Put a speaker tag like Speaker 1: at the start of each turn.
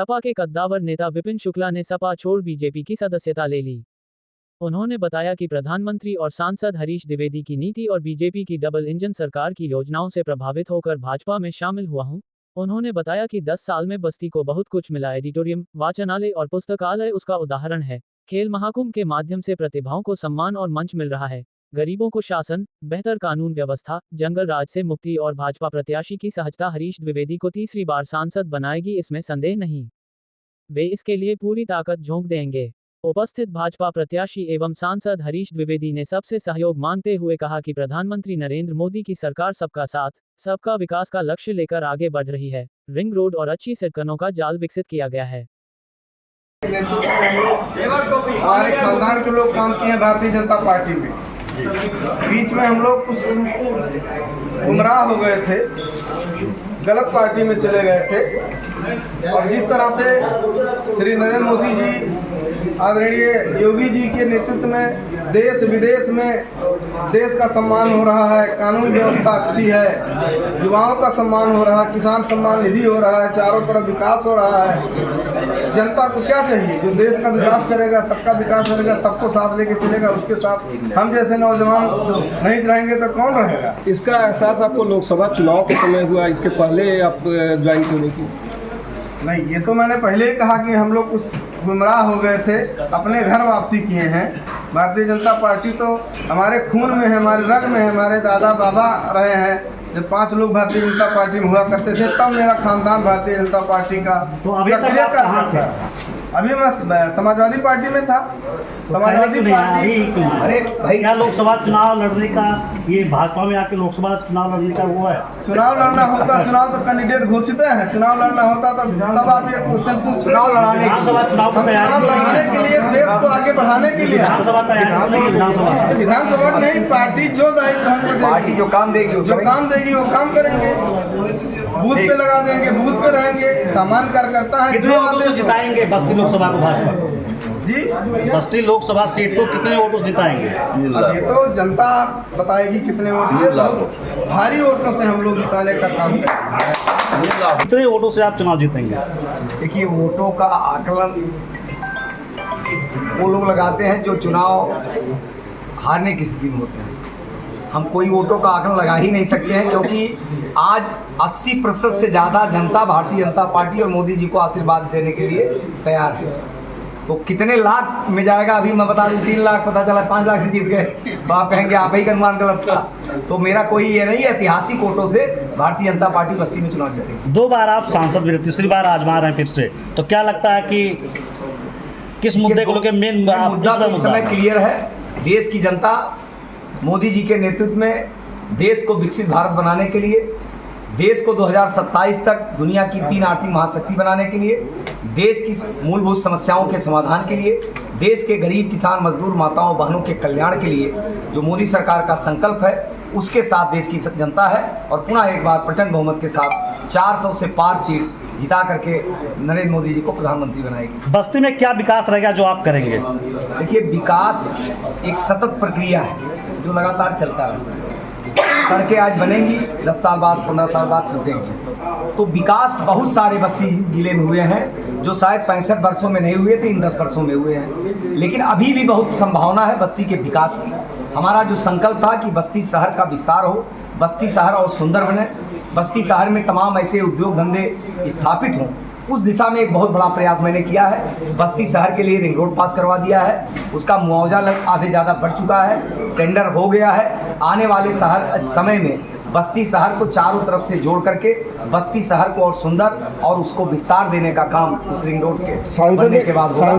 Speaker 1: सपा के कद्दावर नेता विपिन शुक्ला ने सपा छोड़ बीजेपी की सदस्यता ले ली। उन्होंने बताया कि प्रधानमंत्री और सांसद हरीश द्विवेदी की नीति और बीजेपी की डबल इंजन सरकार की योजनाओं से प्रभावित होकर भाजपा में शामिल हुआ हूं। उन्होंने बताया कि 10 साल में बस्ती को बहुत कुछ मिला। एडिटोरियम, वाचनालय और पुस्तकालय उसका उदाहरण है। खेल महाकुंभ के माध्यम से प्रतिभाओं को सम्मान और मंच मिल रहा है। गरीबों को शासन, बेहतर कानून व्यवस्था, जंगल राज से मुक्ति और भाजपा प्रत्याशी की सहजता हरीश द्विवेदी को तीसरी बार सांसद बनाएगी, इसमें संदेह नहीं। वे इसके लिए पूरी ताकत झोंक देंगे। उपस्थित भाजपा प्रत्याशी एवं सांसद हरीश द्विवेदी ने सबसे सहयोग मांगते हुए कहा कि प्रधानमंत्री नरेंद्र मोदी की सरकार सबका साथ, सबका विकास का लक्ष्य लेकर आगे बढ़ रही है। रिंग रोड और अच्छी सड़कों का जाल विकसित किया गया है।
Speaker 2: हमारे खानदान के लोग काम किए हैं भारतीय जनता पार्टी में। बीच में हम लोग कुछ गुमराह हो गए थे, गलत पार्टी में चले गए थे और जिस तरह से श्री नरेंद्र मोदी जी, आदरणीय योगी जी के नेतृत्व में देश विदेश में देश का सम्मान हो रहा है, कानून व्यवस्था अच्छी है, युवाओं का सम्मान हो रहा है, किसान सम्मान निधि हो रहा है, चारों तरफ विकास हो रहा है। जनता को क्या चाहिए? जो देश का विकास करेगा, सबका विकास करेगा, सबको साथ लेके चलेगा, उसके साथ हम जैसे नौजवान नहीं रहेंगे तो कौन रहेगा?
Speaker 3: इसका एहसास आपको लोकसभा चुनाव के समय हुआ, इसके पहले आप ज्वाइन क्यों नहीं की?
Speaker 2: नहीं, ये तो मैंने पहले ही कहा कि हम लोग कुछ गुमराह हो गए थे, अपने घर वापसी किए हैं। भारतीय जनता पार्टी तो हमारे खून में है, हमारे रग में है, हमारे दादा बाबा रहे हैं। जब 5 लोग भारतीय जनता पार्टी में हुआ करते थे तब मेरा खानदान भारतीय जनता पार्टी का सक्रिय करता था। अभी मैं समाजवादी पार्टी में था। समाजवादी पार्टी
Speaker 4: अरे भाई, क्या लोकसभा चुनाव लड़ने का, ये भाजपा में आके लोकसभा चुनाव लड़ने का वो है?
Speaker 2: चुनाव लड़ना होता, चुनाव तो कैंडिडेट घोषित है, चुनाव लड़ना होता तो तब आप ये क्वेश्चन पूछते।
Speaker 4: चुनाव लड़ाने
Speaker 2: के लिए, देश को आगे बढ़ाने के लिए
Speaker 4: विधानसभा
Speaker 2: विधानसभा नहीं, पार्टी जो दायित्व हमको
Speaker 5: पार्टी जो काम देगी
Speaker 2: वो काम करेंगे। बूथ पे लगा देंगे, बूथ पे रहेंगे। सामान्य कार्यकर्ता है।
Speaker 4: कितने वोटों जिताएंगे बस्ती लोकसभा को भाजपा
Speaker 2: जी?
Speaker 4: बस्ती लोकसभा सीट को कितने वोटों जिताएंगे?
Speaker 2: अब ये तो जनता बताएगी कितने वोट से। बहुत भारी वोटों से हम लोग जिताने का काम करेंगे।
Speaker 4: कितने वोटों से आप चुनाव जीतेंगे?
Speaker 5: देखिए, वोटों का आकलन वो लोग लगाते हैं जो चुनाव हारने की स्थिति में होते हैं। हम कोई वोटों का आकलन लगा ही नहीं सकते हैं, क्योंकि आज 80% से ज़्यादा जनता भारतीय जनता पार्टी और मोदी जी को आशीर्वाद देने के लिए तैयार है। तो कितने लाख में जाएगा अभी मैं बता दूं, 3 लाख पता चला 5 लाख से जीत गए तो आप कहेंगे आप ही का अनुमान गलत था। तो मेरा कोई ये नहीं है, ऐतिहासिक वोटों से भारतीय जनता पार्टी बस्ती में चुनाव जीतेगी।
Speaker 4: 2 बार आप सांसद भी, तीसरी बार आजमा रहे हैं फिर से, तो क्या लगता है कि किस मुद्दे को लेकर मेन
Speaker 5: मुद्दा तो इस समय क्लियर है। देश की जनता मोदी जी के नेतृत्व में देश को विकसित भारत बनाने के लिए, देश को 2027 तक दुनिया की 3 आर्थिक महाशक्ति बनाने के लिए, देश की मूलभूत समस्याओं के समाधान के लिए, देश के गरीब किसान मजदूर माताओं बहनों के कल्याण के लिए जो मोदी सरकार का संकल्प है, उसके साथ देश की जनता है और पुनः एक बार प्रचंड बहुमत के साथ 400 से पार सीट जिता करके नरेंद्र मोदी जी को प्रधानमंत्री बनाएगी।
Speaker 4: बस्ती में क्या विकास रहेगा जो आप करेंगे?
Speaker 5: देखिए, विकास एक सतत प्रक्रिया है जो लगातार चलता है। सड़कें आज बनेंगी, 10 साल बाद 15 साल बाद टूटेंगी। तो विकास बहुत सारे बस्ती जिले में हुए हैं जो शायद 65 वर्षों में नहीं हुए थे, इन 10 वर्षों में हुए हैं। लेकिन अभी भी बहुत संभावना है बस्ती के विकास की। हमारा जो संकल्प था कि बस्ती शहर का विस्तार हो, बस्ती शहर और सुंदर बने, बस्ती शहर में तमाम ऐसे उद्योग धंधे स्थापित हों, उस दिशा में एक बहुत बड़ा प्रयास मैंने किया है। बस्ती शहर के लिए रिंग रोड पास करवा दिया है, उसका मुआवजा आधे ज़्यादा बढ़ चुका है, टेंडर हो गया है। आने वाले समय में बस्ती शहर को चारों तरफ से जोड़ करके बस्ती शहर को और सुंदर और उसको विस्तार देने का काम उस रिंग रोड के बनने के बाद होगा।